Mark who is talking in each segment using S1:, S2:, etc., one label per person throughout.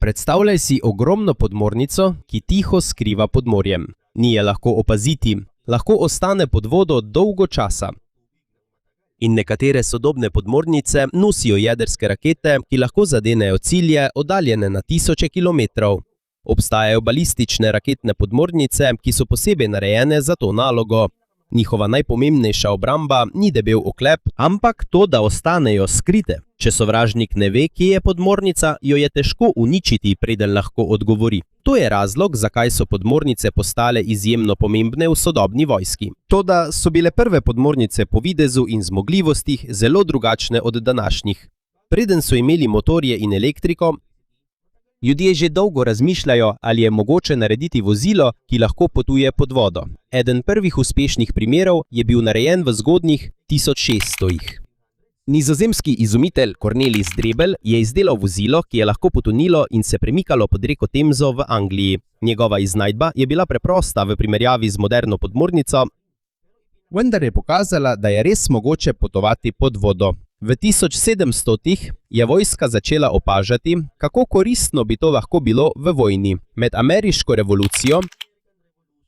S1: Predstavljaj si ogromno podmornico, ki tiho skriva pod morjem. Ni je lahko opaziti, lahko ostane pod vodo dolgo časa. In nekatere sodobne podmornice nosijo jedrske rakete, ki lahko zadenejo cilje oddaljene na tisoče kilometrov. Obstajajo balistične raketne podmornice, ki so posebej narejene za to nalogo. Njihova najpomembnejša obramba ni debel oklep, ampak to, da ostanejo skrite. Če sovražnik ne ve, kje je podmornica, jo je težko uničiti, preden lahko odgovori. To je razlog, zakaj so podmornice postale izjemno pomembne v sodobni vojski. Toda so bile prve podmornice po videzu in zmogljivostih zelo drugačne od današnjih. Preden so imeli motorje in elektriko, ljudje že dolgo razmišljajo, ali je mogoče narediti vozilo, ki lahko potuje pod vodo. Eden prvih uspešnih primerov je bil narejen v zgodnjih 1600-ih. Nizozemski izumitelj Cornelis Drebbel je izdelal vozilo, ki je lahko potonilo in se premikalo pod reko Temzo v Angliji. Njegova iznajdba je bila preprosta v primerjavi z moderno podmornico, vendar je pokazala, da je res mogoče potovati pod vodo. V 1700-ih je vojska začela opažati, kako koristno bi to lahko bilo v vojni. Med ameriško revolucijo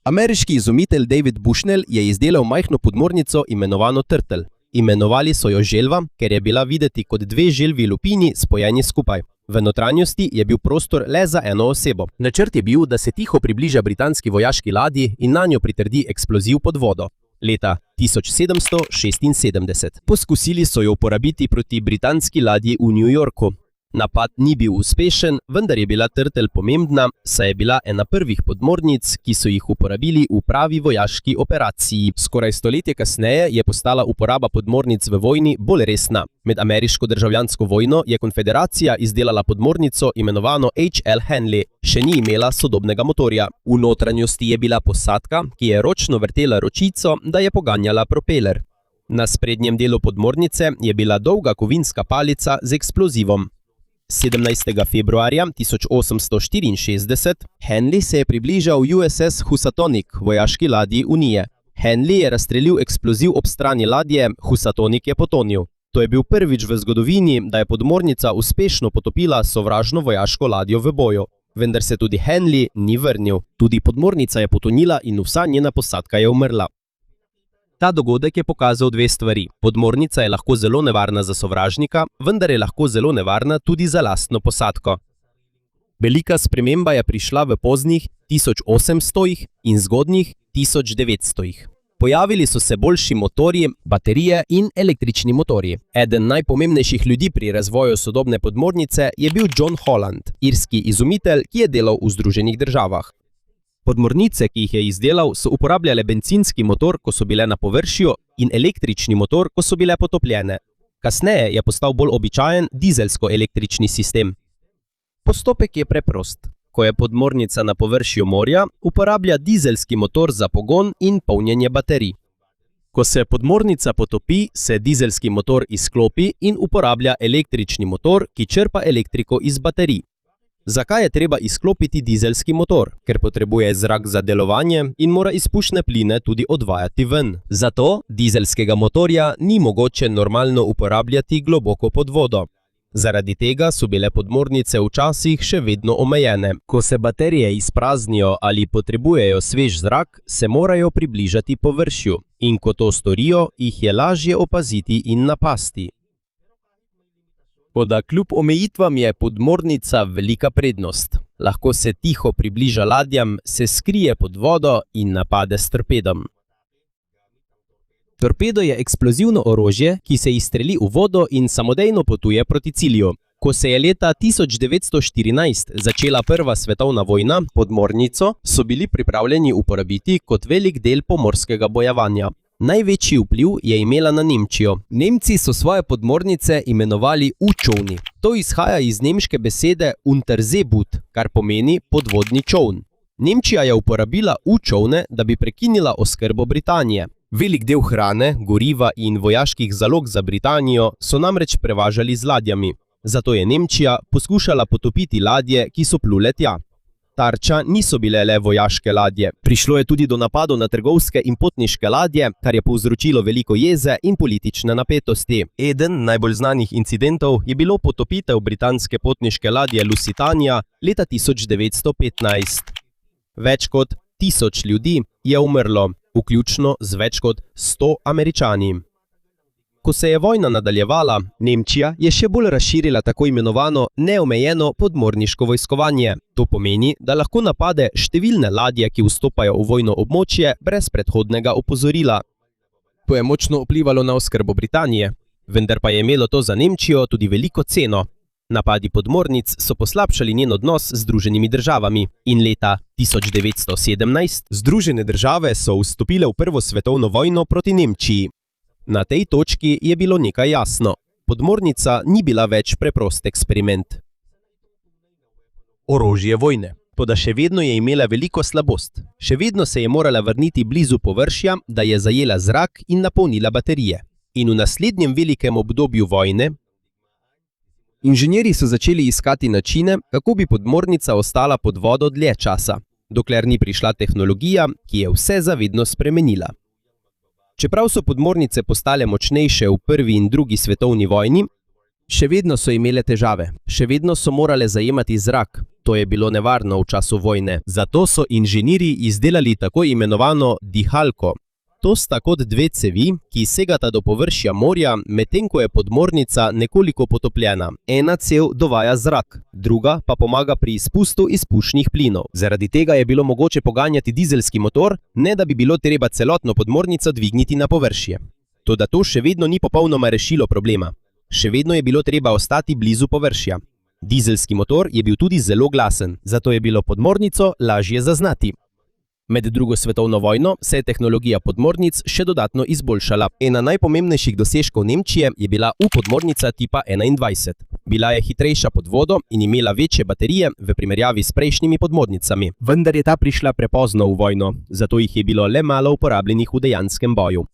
S1: ameriški izumitelj David Bushnell je izdelal majhno podmornico imenovano Turtle. Imenovali so jo želva, ker je bila videti kot dve želvi lupini spojeni skupaj. V notranjosti je bil prostor le za eno osebo. Načrt je bil, da se tiho približa britanski vojaški ladji in nanjo pritrdi eksploziv pod vodo. Leta 1776. Poskusili so jo uporabiti proti britanski ladji v New Yorku. Napad ni bil uspešen, vendar je bila Turtle pomembna, saj je bila ena prvih podmornic, ki so jih uporabili v pravi vojaški operaciji. Skoraj stoletje kasneje je postala uporaba podmornic v vojni bolj resna. Med ameriško državljansko vojno je konfederacija izdelala podmornico imenovano H.L. Henley. Še ni imela sodobnega motorja. V notranjosti je bila posadka, ki je ročno vrtela ročico, da je poganjala propeler. Na sprednjem delu podmornice je bila dolga kovinska palica z eksplozivom. 17. februarja 1864 Henley se je približal USS Housatonic, vojaški ladji Unije. Henley je razstrelil eksploziv ob strani ladje, Housatonic je potonil. To je bil prvič v zgodovini, da je podmornica uspešno potopila sovražno vojaško ladjo v boju. Vendar se tudi Henley ni vrnil. Tudi podmornica je potonila in vsa njena posadka je umrla. Ta dogodek je pokazal dve stvari. Podmornica je lahko zelo nevarna za sovražnika, vendar je lahko zelo nevarna tudi za lastno posadko. Velika sprememba je prišla v poznih 1800-ih in zgodnjih 1900-ih. Pojavili so se boljši motorji, baterije in električni motorji. Eden najpomembnejših ljudi pri razvoju sodobne podmornice je bil John Holland, irski izumitelj, ki je delal v Združenih državah. Podmornice, ki jih je izdelal, so uporabljale bencinski motor, ko so bile na površju, in električni motor, ko so bile potopljene. Kasneje je postal bolj običajen dizelsko-električni sistem. Postopek je preprost. Ko je podmornica na površju morja, uporablja dizelski motor za pogon in polnjenje baterij. Ko se podmornica potopi, se dizelski motor izklopi in uporablja električni motor, ki črpa elektriko iz baterij. Zakaj je treba izklopiti dizelski motor? Ker potrebuje zrak za delovanje in mora izpušne pline tudi odvajati ven. Zato dizelskega motorja ni mogoče normalno uporabljati globoko pod vodo. Zaradi tega so bile podmornice včasih še vedno omejene. Ko se baterije izpraznijo ali potrebujejo svež zrak, se morajo približati površju. In ko to storijo, jih je lažje opaziti in napasti. Toda kljub omejitvam je podmornica velika prednost. Lahko se tiho približa ladjam, se skrije pod vodo in napade s torpedom. Torpedo je eksplozivno orožje, ki se izstreli v vodo in samodejno potuje proti cilju. Ko se je leta 1914 začela Prva svetovna vojna, podmornico so bili pripravljeni uporabiti kot velik del pomorskega bojevanja. Največji vpliv je imela na Nemčijo. Nemci so svoje podmornice imenovali U-čovni. To izhaja iz nemške besede Unterseeboot, kar pomeni podvodni čovn. Nemčija je uporabila U-čovne, da bi prekinila oskrbo Britanije. Velik del hrane, goriva in vojaških zalog za Britanijo so namreč prevažali z ladjami. Zato je Nemčija poskušala potopiti ladje, ki so plule tja. Tarča niso bile le vojaške ladje. Prišlo je tudi do napadov na trgovske in potniške ladje, kar je povzročilo veliko jeze in politične napetosti. Eden najbolj znanih incidentov je bilo potopitev britanske potniške ladje Lusitania leta 1915. Več kot 1000 ljudi je umrlo, vključno z več kot 100 Američani. Ko se je vojna nadaljevala, Nemčija je še bolj razširila tako imenovano neomejeno podmorniško vojskovanje. To pomeni, da lahko napade številne ladje, ki vstopajo v vojno območje brez predhodnega opozorila. To je močno vplivalo na oskrbo Britanije, vendar pa je imelo to za Nemčijo tudi veliko ceno. Napadi podmornic so poslabšali njen odnos z Združenimi državami in leta 1917 Združene države so vstopile v Prvo svetovno vojno proti Nemčiji. Na tej točki je bilo nekaj jasno. Podmornica ni bila več preprost eksperiment. Orožje vojne. Toda še vedno je imela veliko slabost. Še vedno se je morala vrniti blizu površja, da je zajela zrak in napolnila baterije. In v naslednjem velikem obdobju vojne inženirji so začeli iskati načine, kako bi podmornica ostala pod vodo dlje časa, dokler ni prišla tehnologija, ki je vse zavedno spremenila. Čeprav so podmornice postale močnejše v prvi in drugi svetovni vojni, še vedno so imele težave, še vedno so morale zajemati zrak. To je bilo nevarno v času vojne. Zato so inženirji izdelali tako imenovano dihalko. To sta kot dve cevi, ki segata do površja morja, medtem ko je podmornica nekoliko potopljena. Ena cev dovaja zrak, druga pa pomaga pri izpustu izpušnih plinov. Zaradi tega je bilo mogoče poganjati dizelski motor, ne da bi bilo treba celotno podmornico dvigniti na površje. Toda to še vedno ni popolnoma rešilo problema. Še vedno je bilo treba ostati blizu površja. Dizelski motor je bil tudi zelo glasen, zato je bilo podmornico lažje zaznati. Med drugo svetovno vojno se je tehnologija podmornic še dodatno izboljšala. Ena najpomembnejših dosežkov Nemčije je bila U-podmornica tipa 21. Bila je hitrejša pod vodo in imela večje baterije v primerjavi s prejšnjimi podmornicami. Vendar je ta prišla prepozno v vojno, zato jih je bilo le malo uporabljenih v dejanskem boju.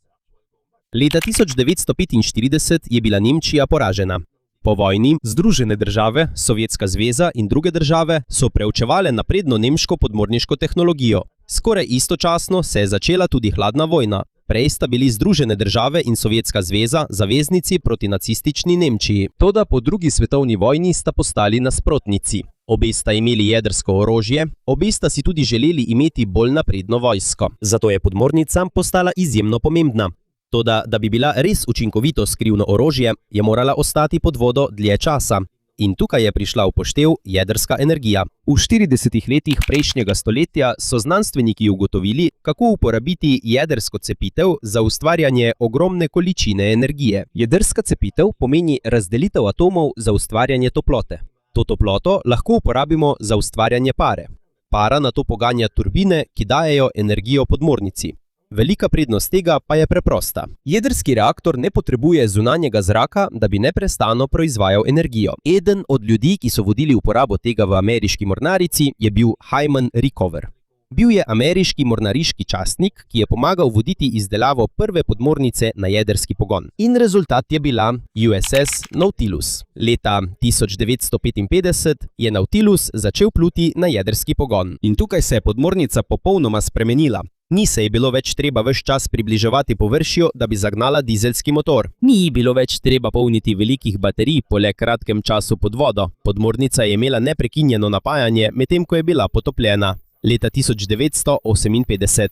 S1: Leta 1945 je bila Nemčija poražena. Po vojni Združene države, Sovjetska zveza in druge države so preučevale napredno nemško podmorniško tehnologijo. Skoraj istočasno se je začela tudi hladna vojna. Prej sta bili Združene države in Sovjetska zveza zaveznici proti nacistični Nemčiji. Toda po drugi svetovni vojni sta postali nasprotnici. Obe sta imeli jedrsko orožje, obe sta si tudi želeli imeti bolj napredno vojsko. Zato je podmornica postala izjemno pomembna. Toda, da bi bila res učinkovito skrivno orožje, je morala ostati pod vodo dlje časa. In tukaj je prišla v poštev jedrska energija. V 40 letih prejšnjega stoletja so znanstveniki ugotovili, kako uporabiti jedrsko cepitev za ustvarjanje ogromne količine energije. Jedrska cepitev pomeni razdelitev atomov za ustvarjanje toplote. To toploto lahko uporabimo za ustvarjanje pare. Para nato poganja turbine, ki dajejo energijo podmornici. Velika prednost tega pa je preprosta. Jedrski reaktor ne potrebuje zunanjega zraka, da bi neprestano proizvajal energijo. Eden od ljudi, ki so vodili uporabo tega v ameriški mornarici, je bil Hyman Rickover. Bil je ameriški mornariški častnik, ki je pomagal voditi izdelavo prve podmornice na jedrski pogon. In rezultat je bila USS Nautilus. Leta 1955 je Nautilus začel pluti na jedrski pogon. In tukaj se je podmornica popolnoma spremenila. Ni se je bilo več treba ves čas približevati površju, da bi zagnala dizelski motor. Ni bilo več treba polniti velikih baterij po le kratkem času pod vodo. Podmornica je imela neprekinjeno napajanje, medtem ko je bila potopljena. Leta 1958.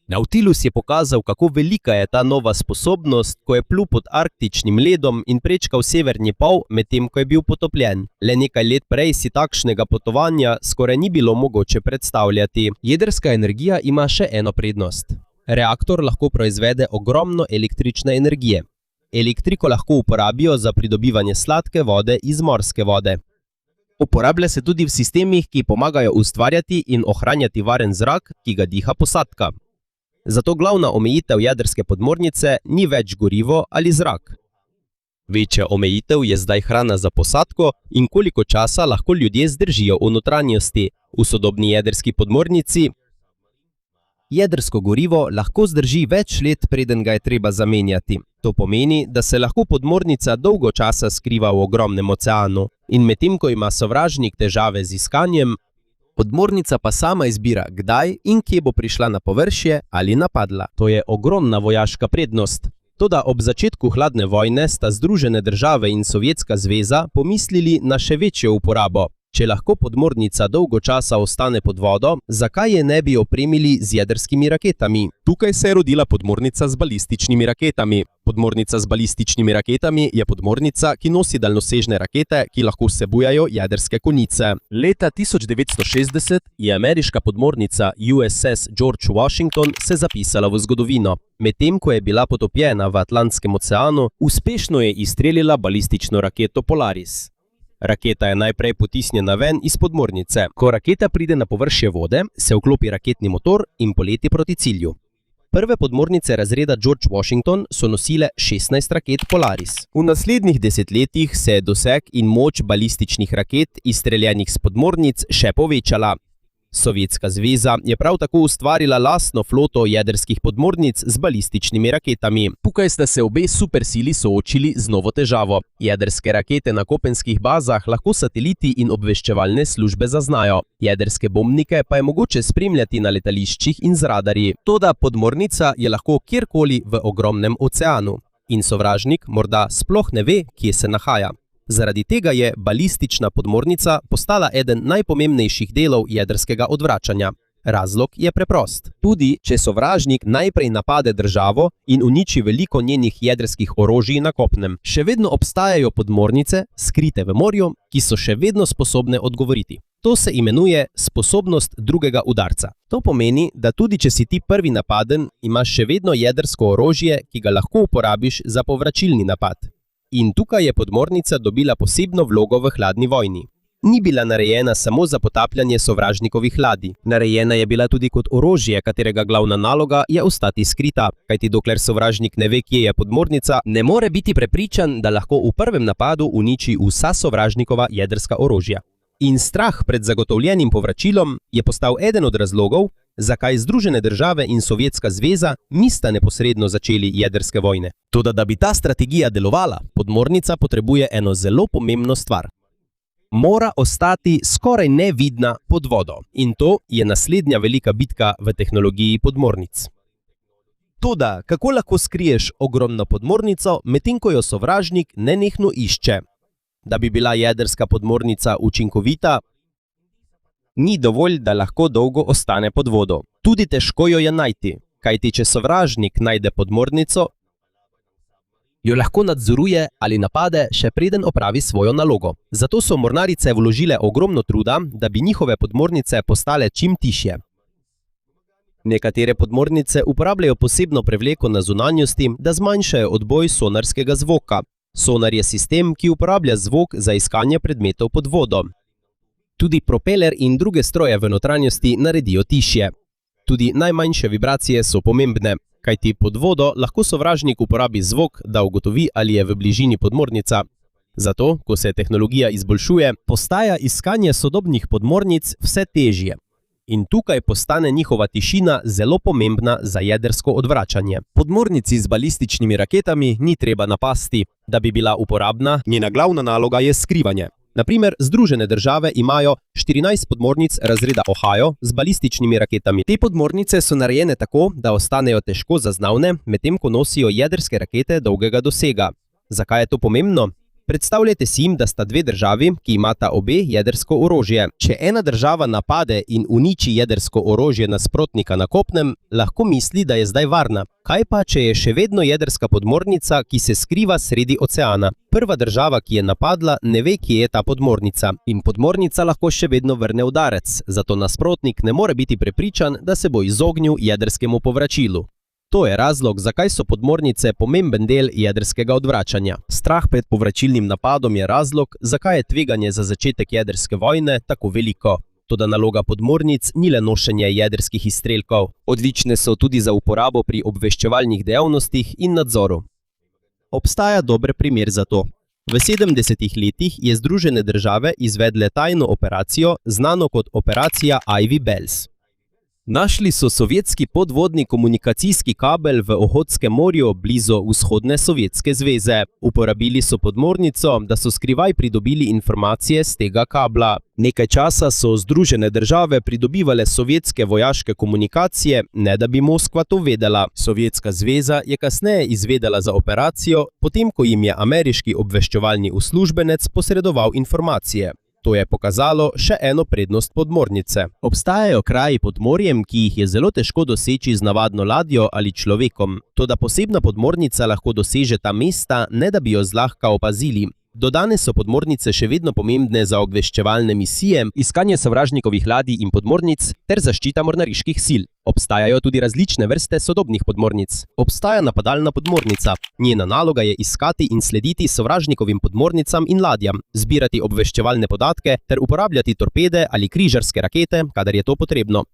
S1: Nautilus je pokazal, kako velika je ta nova sposobnost, ko je plul pod arktičnim ledom in prečkal severni pol, medtem ko je bil potopljen. Le nekaj let prej si takšnega potovanja skoraj ni bilo mogoče predstavljati. Jedrska energija ima še eno prednost. Reaktor lahko proizvede ogromno električne energije. Elektriko lahko uporabijo za pridobivanje sladke vode iz morske vode. Uporablja se tudi v sistemih, ki pomagajo ustvarjati in ohranjati varen zrak, ki ga diha posadka. Zato glavna omejitev jedrske podmornice ni več gorivo ali zrak. Večja omejitev je zdaj hrana za posadko in koliko časa lahko ljudje zdržijo v notranjosti. V sodobni jedrski podmornici jedrsko gorivo lahko zdrži več let, preden ga je treba zamenjati. To pomeni, da se lahko podmornica dolgo časa skriva v ogromnem oceanu. In medtem ko ima sovražnik težave z iskanjem, Podmornica pa sama izbira, kdaj in kje bo prišla na površje ali napadla. To je ogromna vojaška prednost. Toda ob začetku hladne vojne sta Združene države in Sovjetska zveza pomislili na še večjo uporabo. Če lahko podmornica dolgo časa ostane pod vodo, zakaj je ne bi opremili z jedrskimi raketami?
S2: Tukaj se je rodila podmornica z balističnimi raketami. Podmornica z balističnimi raketami je podmornica, ki nosi daljnosežne rakete, ki lahko vsebujajo jedrske konice. Leta 1960 je ameriška podmornica USS George Washington se zapisala v zgodovino. Medtem ko je bila potopljena v Atlantskem oceanu, uspešno je izstrelila balistično raketo Polaris. Raketa je najprej potisnjena ven iz podmornice. Ko raketa pride na površje vode, se vklopi raketni motor in poleti proti cilju. Prve podmornice razreda George Washington so nosile 16 raket Polaris. V naslednjih desetletjih se je doseg in moč balističnih raket, izstreljenih s podmornic, še povečala. Sovjetska zveza je prav tako ustvarila lastno floto jedrskih podmornic z balističnimi raketami. Tukaj sta se obe supersili soočili z novo težavo. Jedrske rakete na kopenskih bazah lahko sateliti in obveščevalne službe zaznajo. Jedrske bombnike pa je mogoče spremljati na letališčih in z radarji. Toda podmornica je lahko kjerkoli v ogromnem oceanu. In sovražnik morda sploh ne ve, kje se nahaja. Zaradi tega je balistična podmornica postala eden najpomembnejših delov jedrskega odvračanja. Razlog je preprost. Tudi če sovražnik najprej napade državo in uniči veliko njenih jedrskih orožij na kopnem, še vedno obstajajo podmornice, skrite v morju, ki so še vedno sposobne odgovoriti. To se imenuje sposobnost drugega udarca. To pomeni, da tudi če si ti prvi napaden, imaš še vedno jedrsko orožje, ki ga lahko uporabiš za povračilni napad. In tukaj je podmornica dobila posebno vlogo v hladni vojni. Ni bila narejena samo za potapljanje sovražnikovih ladij. Narejena je bila tudi kot orožje, katerega glavna naloga je ostati skrita. Kajti dokler sovražnik ne ve, kje je podmornica, ne more biti prepričan, da lahko v prvem napadu uniči vsa sovražnikova jedrska orožja. In strah pred zagotovljenim povračilom je postal eden od razlogov, zakaj Združene države in Sovjetska zveza nista neposredno začeli jedrske vojne. Toda da bi ta strategija delovala, podmornica potrebuje eno zelo pomembno stvar. Mora ostati skoraj nevidna pod vodo. In to je naslednja velika bitka v tehnologiji podmornic. Toda kako lahko skriješ ogromno podmornico, medtem ko jo sovražnik nenehno išče? Da bi bila jedrska podmornica učinkovita, ni dovolj, da lahko dolgo ostane pod vodo. Tudi težko jo je najti, kajti če sovražnik najde podmornico, jo lahko nadzoruje ali napade, še preden opravi svojo nalogo. Zato so mornarice vložile ogromno truda, da bi njihove podmornice postale čim tišje. Nekatere podmornice uporabljajo posebno prevleko na zunanjosti, da zmanjšajo odboj sonarskega zvoka. Sonar je sistem, ki uporablja zvok za iskanje predmetov pod vodo. Tudi propeler in druge stroje v notranjosti naredijo tišje. Tudi najmanjše vibracije so pomembne, kajti pod vodo lahko sovražnik uporabi zvok, da ugotovi, ali je v bližini podmornica. Zato, ko se tehnologija izboljšuje, postaja iskanje sodobnih podmornic vse težje. In tukaj postane njihova tišina zelo pomembna za jedrsko odvračanje. Podmornici z balističnimi raketami ni treba napasti. Da bi bila uporabna, njena glavna naloga je skrivanje. Naprimer, Združene države imajo 14 podmornic razreda Ohio z balističnimi raketami. Te podmornice so narejene tako, da ostanejo težko zaznavne, medtem ko nosijo jedrske rakete dolgega dosega. Zakaj je to pomembno? Predstavljajte si, da sta dve državi, ki imata obe jedrsko orožje. Če ena država napade in uniči jedrsko orožje nasprotnika na kopnem, lahko misli, da je zdaj varna. Kaj pa, če je še vedno jedrska podmornica, ki se skriva sredi oceana? Prva država, ki je napadla, ne ve, kje je ta podmornica. In podmornica lahko še vedno vrne udarec, zato nasprotnik ne more biti prepričan, da se bo izognil jedrskemu povračilu. To je razlog, zakaj so podmornice pomemben del jedrskega odvračanja. Strah pred povračilnim napadom je razlog, zakaj je tveganje za začetek jedrske vojne tako veliko. Toda naloga podmornic ni le nošenje jedrskih izstrelkov. Odlične so tudi za uporabo pri obveščevalnih dejavnostih in nadzoru. Obstaja dober primer za to. V 70. letih je Združene države izvedle tajno operacijo, znano kot operacija Ivy Bells.
S1: Našli so sovjetski podvodni komunikacijski kabel v Ohotskem morju blizu vzhodne Sovjetske zveze. Uporabili so podmornico, da so skrivaj pridobili informacije z tega kabla. Nekaj časa so Združene države pridobivale sovjetske vojaške komunikacije, ne da bi Moskva to vedela. Sovjetska zveza je kasneje izvedela za operacijo, potem ko jim je ameriški obveščevalni uslužbenec posredoval informacije. To je pokazalo še eno prednost podmornice. Obstajajo kraji pod morjem, ki jih je zelo težko doseči z navadno ladjo ali človekom. Toda posebna podmornica lahko doseže ta mesta, ne da bi jo zlahka opazili. Do danes so podmornice še vedno pomembne za obveščevalne misije, iskanje sovražnikovih ladij in podmornic ter zaščita mornariških sil. Obstajajo tudi različne vrste sodobnih podmornic. Obstaja napadalna podmornica. Njena naloga je iskati in slediti sovražnikovim podmornicam in ladjam, zbirati obveščevalne podatke ter uporabljati torpede ali križarske rakete, kadar je to potrebno.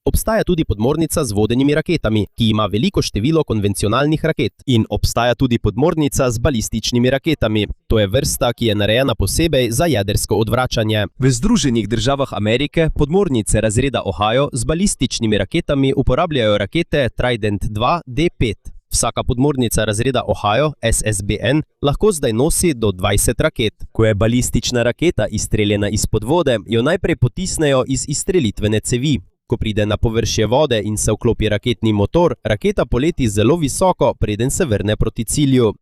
S1: Obstaja tudi podmornica z vodenimi raketami, ki ima veliko število konvencionalnih raket. In obstaja tudi podmornica z balističnimi raketami. To je vrsta, ki je narejena posebej za jedrsko odvračanje. V Združenih državah Amerike podmornice razreda Ohio z balističnimi raketami uporabljajo rakete Trident II D5. Vsaka podmornica razreda Ohio, SSBN, lahko zdaj nosi do 20 raket. Ko je balistična raketa izstreljena izpod vode, jo najprej potisnejo iz izstrelitvene cevi. Ko pride na površje vode in se vklopi raketni motor, raketa poleti zelo visoko, preden se vrne proti cilju.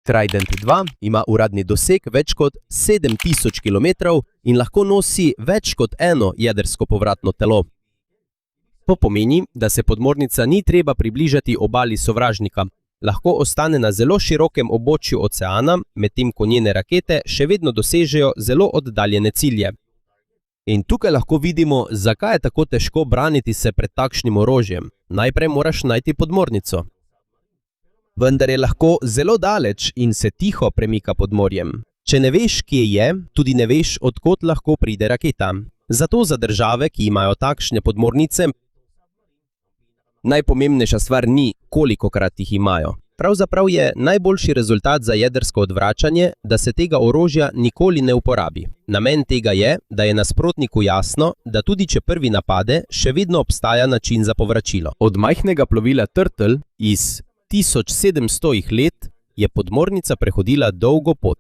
S1: Trident II ima uradni doseg več kot 7000 km in lahko nosi več kot eno jedrsko povratno telo. To pomeni, da se podmornica ni treba približati obali sovražnika. Lahko ostane na zelo širokem območju oceana, medtem ko njene rakete še vedno dosežejo zelo oddaljene cilje. In tukaj lahko vidimo, zakaj je tako težko braniti se pred takšnim orožjem. Najprej moraš najti podmornico. Vendar je lahko zelo daleč in se tiho premika pod morjem. Če ne veš, kje je, tudi ne veš, od kod lahko pride raketa. Zato za države, ki imajo takšne podmornice, najpomembnejša stvar ni, kolikokrat jih imajo. Pravzaprav je najboljši rezultat za jedrsko odvračanje, da se tega orožja nikoli ne uporabi. Namen tega je, da je nasprotniku jasno, da tudi če prvi napade, še vedno obstaja način za povračilo. Od majhnega plovila Turtle iz 1700 let je podmornica prehodila dolgo pot.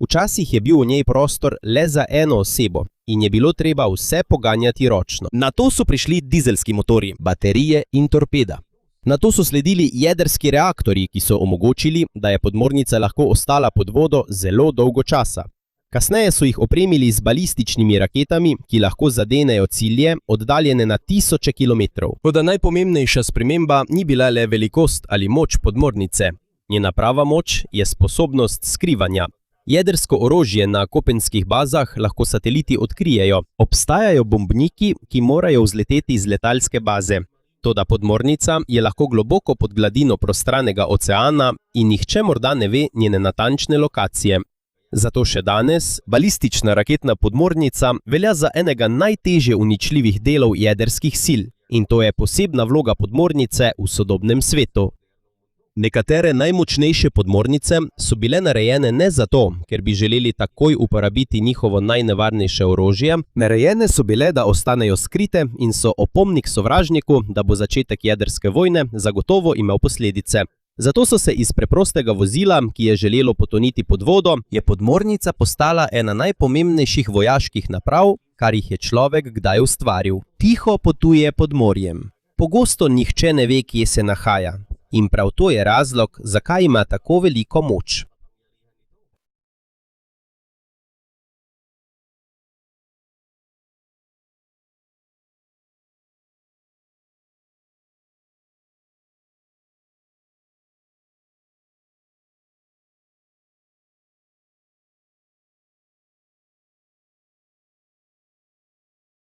S1: Včasih je bil v njej prostor le za eno osebo in je bilo treba vse poganjati ročno. Nato so prišli dizelski motorji, baterije in torpeda. Nato so sledili jedrski reaktorji, ki so omogočili, da je podmornica lahko ostala pod vodo zelo dolgo časa. Kasneje so jih opremili z balističnimi raketami, ki lahko zadenejo cilje, oddaljene na tisoče kilometrov. Toda najpomembnejša sprememba ni bila le velikost ali moč podmornice. Njena prava moč je sposobnost skrivanja. Jedrsko orožje na kopenskih bazah lahko sateliti odkrijejo. Obstajajo bombniki, ki morajo vzleteti z letalske baze. Toda podmornica je lahko globoko pod gladino prostranega oceana in nihče morda ne ve njene natančne lokacije. Zato še danes balistična raketna podmornica velja za enega najtežje uničljivih delov jedrskih sil in to je posebna vloga podmornice v sodobnem svetu. Nekatere najmočnejše podmornice so bile narejene ne zato, ker bi želeli takoj uporabiti njihovo najnevarnejše orožje, narejene so bile, da ostanejo skrite in so opomnik sovražniku, da bo začetek jedrske vojne zagotovo imel posledice. Zato so se iz preprostega vozila, ki je želelo potoniti pod vodo, je podmornica postala ena najpomembnejših vojaških naprav, kar jih je človek kdaj ustvaril. Tiho potuje pod morjem. Pogosto nihče ne ve, kje se nahaja. In prav to je razlog, zakaj ima tako veliko moč.